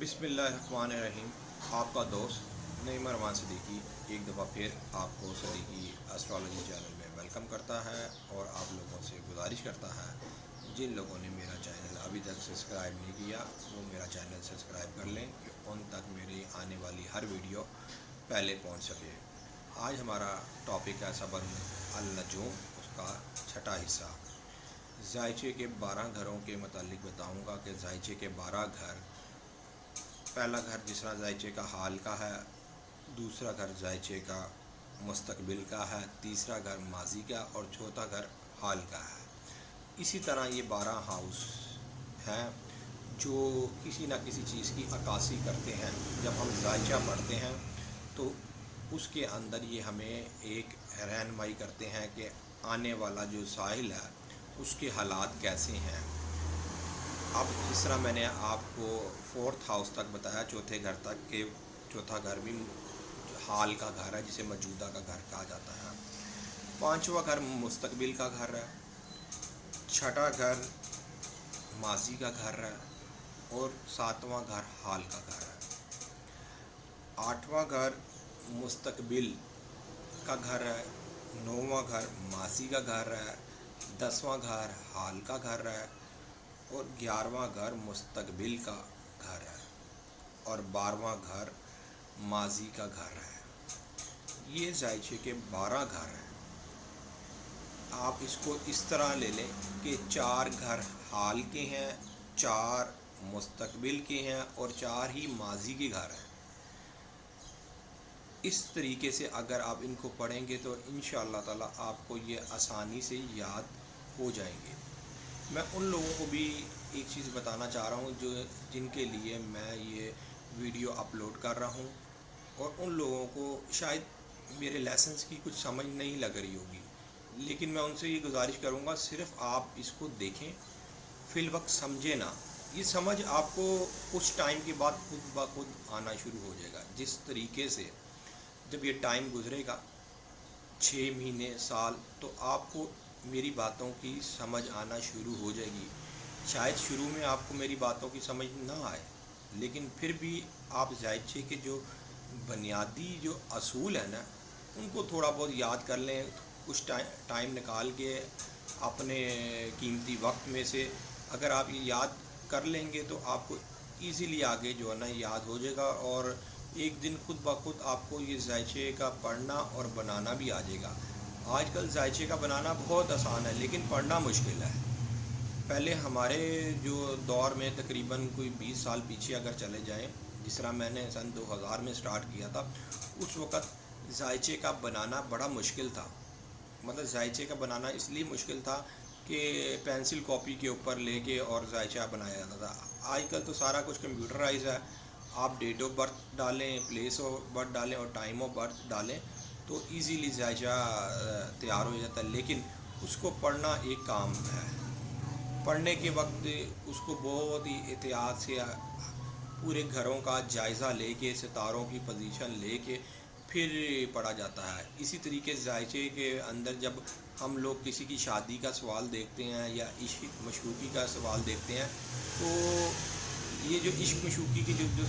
बिस्मिल्लाहिर्रहमानिर्रहीम। आपका दोस्त नईम रमान सदीकी एक दफ़ा फिर आपको सदीकी एस्ट्रोलॉजी चैनल में वेलकम करता है और आप लोगों से गुजारिश करता है जिन लोगों ने मेरा चैनल अभी तक सब्सक्राइब नहीं किया वो मेरा चैनल सब्सक्राइब कर लें कि उन तक मेरी आने वाली हर वीडियो पहले पहुंच सके। आज हमारा टॉपिक है सबर अल-नजूम, उसका छठा हिस्सा। जायचे के 12 घरों के मतलब बताऊंगा कि जायचे के 12 घर, पहला घर जिस तरह जायचे का हाल का है, दूसरा घर जायचे का मुस्तकबिल का है, तीसरा घर माजी का और चौथा घर हाल का है। इसी तरह ये 12 हाउस हैं जो किसी न किसी चीज़ की अक्कासी करते हैं। जब हम जायचा पढ़ते हैं तो उसके अंदर ये हमें एक रहनुमाई करते हैं कि आने वाला जो साहिल है उसके हालात कैसे हैं। अब जिस तरह मैंने आपको 4th हाउस तक बताया, चौथे घर तक के, चौथा घर भी हाल का घर है जिसे मौजूदा का घर कहा जाता है। 5वां घर मुस्तकबिल का घर है, छठा घर माजी का घर है और 7वां घर हाल का घर है। 8वां घर मुस्तकबिल का घर है, 9वां घर माजी का घर है, 10वां घर हाल का घर है और 11वां घर मुस्तकबिल का घर है और 12वां घर माजी का घर है। ये जायचे के 12 घर हैं। आप इसको इस तरह ले लें कि 4 घर हाल के हैं, 4 मुस्तकबिल के हैं और 4 ही माजी के घर हैं। इस तरीके से अगर आप इनको पढ़ेंगे तो इंशाअल्लाह ताला आपको ये आसानी से याद हो जाएंगे। मैं उन लोगों को भी एक चीज़ बताना चाह रहा हूँ जो जिनके लिए मैं ये वीडियो अपलोड कर रहा हूँ और उन लोगों को शायद मेरे लेसन्स की कुछ समझ नहीं लग रही होगी, लेकिन मैं उनसे ये गुजारिश करूँगा सिर्फ़ आप इसको देखें, फिल वक्त समझे ना। ये समझ आपको कुछ टाइम के बाद खुद ब खुद आना शुरू हो जाएगा। जिस तरीके से जब ये टाइम गुजरेगा 6 महीने साल, तो आपको मेरी बातों की समझ आना शुरू हो जाएगी। शायद शुरू में आपको मेरी बातों की समझ ना आए, लेकिन फिर भी आप जायचे के जो बुनियादी जो असूल है ना उनको थोड़ा बहुत याद कर लें। कुछ टाइम निकाल के अपने कीमती वक्त में से अगर आप ये याद कर लेंगे तो आपको इजीली आगे जो है ना याद हो जाएगा और एक दिन खुद ब खुद आपको ये जायचे का पढ़ना और बनाना भी आ जाएगा। आजकल जायचे का बनाना बहुत आसान है लेकिन पढ़ना मुश्किल है। पहले हमारे जो दौर में तकरीबन कोई 20 साल पीछे अगर चले जाएं, जिस तरह मैंने सन 2000 में स्टार्ट किया था, उस वक़्त जायचे का बनाना बड़ा मुश्किल था। मतलब जायचे का बनाना इसलिए मुश्किल था कि पेंसिल कॉपी के ऊपर लेके और जायचा बनाया जाता था। आजकल तो सारा कुछ कंप्यूटराइज है। आप डेट ऑफ बर्थ डालें, प्लेस ऑफ बर्थ डालें और टाइम ऑफ बर्थ डालें तो इजीली जायचा तैयार हो जाता है। लेकिन उसको पढ़ना एक काम है। पढ़ने के वक्त उसको बहुत ही एहतियात से पूरे घरों का जायज़ा लेके, सितारों की पोजीशन लेके फिर पढ़ा जाता है। इसी तरीके से जायचे के अंदर जब हम लोग किसी की शादी का सवाल देखते हैं या इश्क मशूक़ी का सवाल देखते हैं तो ये जो इश्क मशूक़ी की जो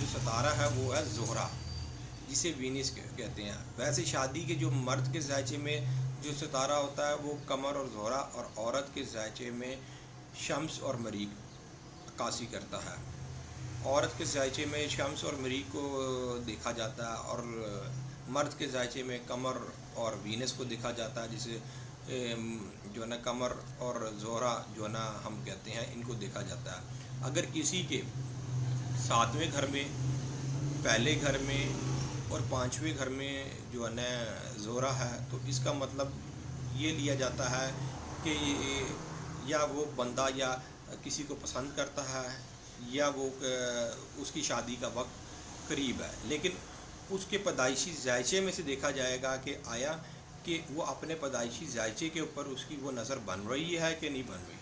सितारा है वो है ज़ोहरा, जिसे वीनस कहते हैं। वैसे शादी के जो मर्द के जायचे में जो सितारा होता है वो कमर और ज़ोहरा, और औरत के जायचे में शम्स और मरीख अक्कासी करता है। औरत के जायचे में शम्स और मरीख को देखा जाता है और मर्द के जायचे में कमर और वीनस को देखा जाता है, जिसे जो है ना कमर और ज़ोहरा जो है ना हम कहते हैं, इनको देखा जाता है। अगर किसी के 7वें घर में, पहले घर में और 5वें घर में जो है ना ज़ोहरा है तो इसका मतलब ये लिया जाता है कि या वो बंदा या किसी को पसंद करता है या वो उसकी शादी का वक्त करीब है। लेकिन उसके पैदाइशी जायचे में से देखा जाएगा कि आया कि वो अपने पैदाइशी जायचे के ऊपर उसकी वो नज़र बन रही है कि नहीं बन रही।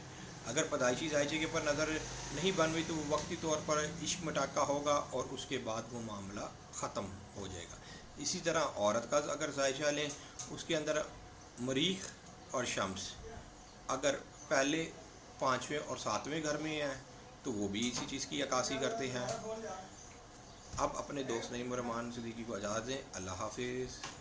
अगर पैदाइशी जायचे के ऊपर नज़र नहीं बन रही तो वो वक्ती तौर पर इश्क मटाका होगा और उसके बाद वो मामला ख़त्म हो जाएगा। इसी तरह औरत का अगर जायचा लें, उसके अंदर मरीख और शम्स अगर पहले 5वें और 7वें घर में है تو وہ بھی اسی چیز کی عکاسی کرتے ہیں۔ اب اپنے دوست نعیم الرحمان صدیقی کو اجازت دیں، اللہ حافظ۔